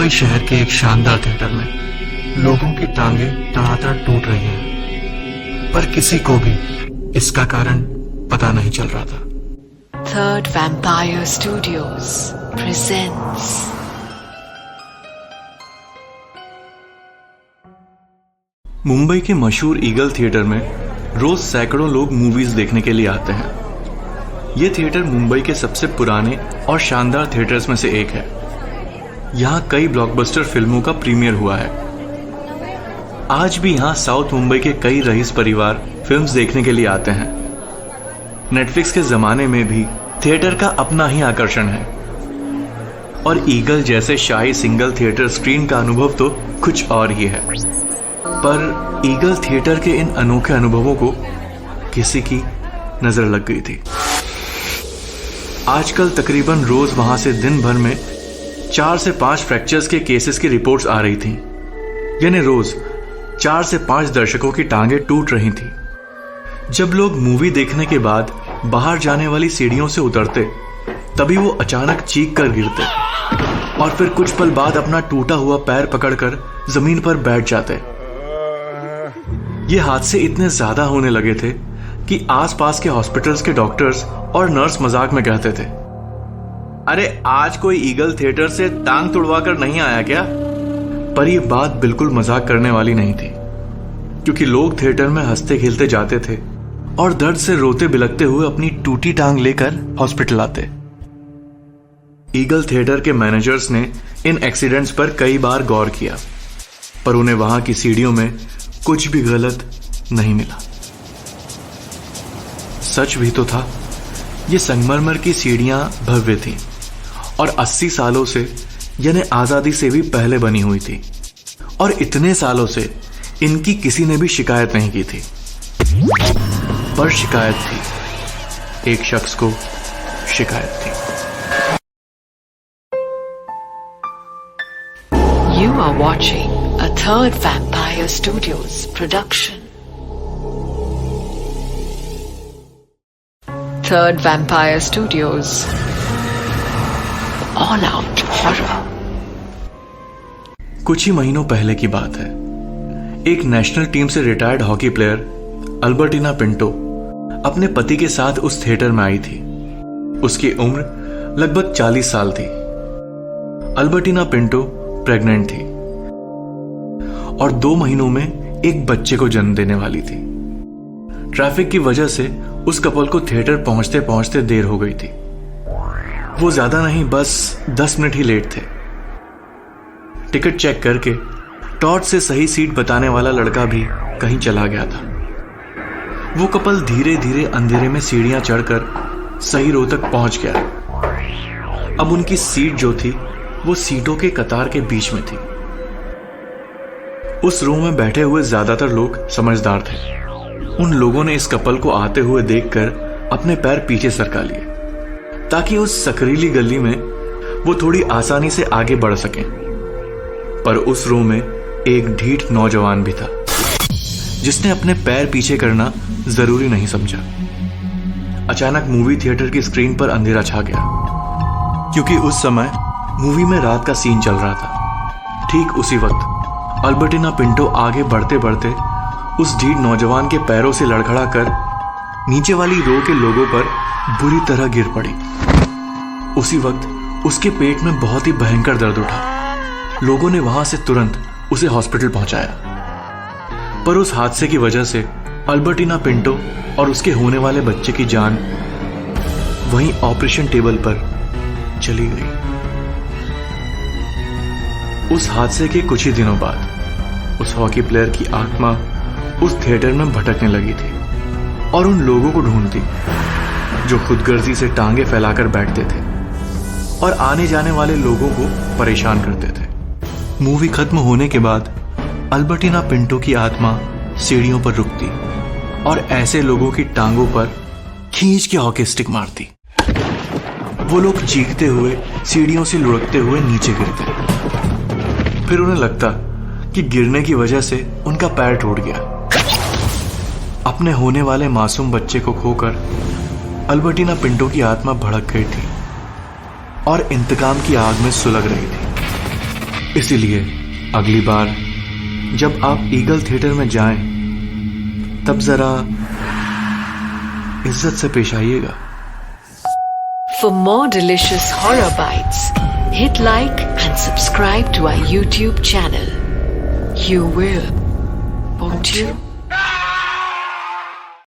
मुंबई शहर के एक शानदार थिएटर में लोगों की टांगें तड़ातड़ टूट रही हैं, पर किसी को भी इसका कारण पता नहीं चल रहा था। Third Vampire Studios presents Mumbai के मशहूर ईगल थिएटर में रोज सैकड़ों लोग मूवीज देखने के लिए आते हैं। ये थिएटर मुंबई के सबसे पुराने और शानदार थिएटर्स में से एक है। यहाँ कई ब्लॉकबस्टर फिल्मों का प्रीमियर हुआ है। आज भी यहाँ साउथ मुंबई के कई रईस परिवार फिल्म्स देखने के लिए आते हैं। नेटफ्लिक्स के जमाने में भी थिएटर का अपना ही आकर्षण है और ईगल जैसे शाही सिंगल थिएटर स्क्रीन का अनुभव तो कुछ और ही है। पर ईगल थिएटर के इन अनोखे अनुभवों को किसी की नजर लग गई थी। आजकल तकरीबन रोज वहां से दिन भर में 4 से 5 फ्रैक्चर्स के केसेस की रिपोर्ट्स आ रही थी, यानी रोज 4 से 5 दर्शकों की टांगें टूट रही थी। जब लोग मूवी देखने के बाद बाहर जाने वाली सीढ़ियों से उतरते, तभी वो अचानक चीख कर गिरते और फिर कुछ पल बाद अपना टूटा हुआ पैर पकड़कर जमीन पर बैठ जाते। ये हादसे इतने ज्यादा होने लगे थे कि आसपास के हॉस्पिटल्स के डॉक्टर्स और नर्स मजाक में कहते थे, अरे आज कोई ईगल थिएटर से टांग तुड़वा कर नहीं आया क्या? पर यह बात बिल्कुल मजाक करने वाली नहीं थी, क्योंकि लोग थिएटर में हंसते खेलते जाते थे और दर्द से रोते बिलखते हुए अपनी टूटी टांग लेकर हॉस्पिटल आते। ईगल थिएटर के मैनेजर्स ने इन एक्सीडेंट्स पर कई बार गौर किया, पर उन्हें वहां की सीढ़ियों में कुछ भी गलत नहीं मिला। सच भी तो था, ये संगमरमर की सीढ़ियां भव्य थी और 80 सालों से यानी आजादी से भी पहले बनी हुई थी और इतने सालों से इनकी किसी ने भी शिकायत नहीं की थी। पर शिकायत थी, एक शख्स को शिकायत थी। You are watching a Third Vampire Studios production. Third Vampire Studios All Out Horror। कुछ ही महीनों पहले की बात है। एक नेशनल टीम से retired hockey player Albertina Pinto अपने पति के साथ उस थिएटर में आई थी। उसकी उम्र लगभग 40 साल थी। अल्बर्टिना पिंटो प्रेग्नेंट थी और 2 महीनों में एक बच्चे को जन्म देने वाली थी। ट्रैफिक की वजह से उस कपल को थिएटर पहुंचते पहुंचते देर हो गई थी। वो ज्यादा नहीं, बस 10 मिनट ही लेट थे। टिकट चेक करके टॉर्च से सही सीट बताने वाला लड़का भी कहीं चला गया था। वो कपल धीरे धीरे अंधेरे में सीढ़ियां चढ़कर सही रो तक पहुंच गया। अब उनकी सीट जो थी वो सीटों के कतार के बीच में थी। उस रो में बैठे हुए ज्यादातर लोग समझदार थे। उन लोगों ने इस कपल को आते हुए देखकर अपने पैर पीछे सरका लिए, ताकि उस सकरीली गली में वो थोड़ी आसानी से आगे बढ़ सकें। पर उस रो में एक ढीठ नौजवान भी था, जिसने अपने पैर पीछे करना जरूरी नहीं समझा। अचानक मूवी थिएटर की स्क्रीन पर अंधेरा छा गया, क्योंकि उस समय मूवी में रात का सीन चल रहा था। ठीक उसी वक्त अल्बर्टिना पिंटो आगे बढ़ते बढ़ते उस ढीठ नौजवान के पैरों से लड़खड़ा कर नीचे वाली रो के लोगों पर बुरी तरह गिर पड़ी। उसी वक्त उसके पेट में बहुत ही भयंकर दर्द उठा। लोगों ने वहां से तुरंत उसे हॉस्पिटल पहुंचाया, पर उस हादसे की वजह से अल्बर्टिना पिंटो और उसके होने वाले बच्चे की जान वहीं ऑपरेशन टेबल पर चली गई। उस हादसे के कुछ ही दिनों बाद उस हॉकी प्लेयर की आत्मा उस थिएटर में भटकने लगी थी और उन लोगों को ढूंढती जो खुदगर्जी से टांगे फैलाकर बैठते थे और आने जाने वाले लोगों को परेशान करते थे। मूवी खत्म होने के बाद अल्बर्टिना पिंटो की आत्मा सीढ़ियों पर रुकती और ऐसे लोगों की टांगों पर खींच के हॉकी स्टिक मारती। वो लोग चीखते हुए सीढ़ियों से लुढ़कते हुए नीचे गिरते। फिर उन्हें लगता कि गिरने की वजह से उनका पैर टूट गया। अपने होने वाले मासूम बच्चे को खोकर अल्बर्टिना पिंटो की आत्मा भड़क गई थी और इंतकाम की आग में सुलग रही थी। इसीलिए अगली बार जब आप ईगल थिएटर में जाएं, तब जरा इज्जत से पेश आइएगा। For more delicious horror bites, hit like and subscribe to our YouTube channel. You will, won't you?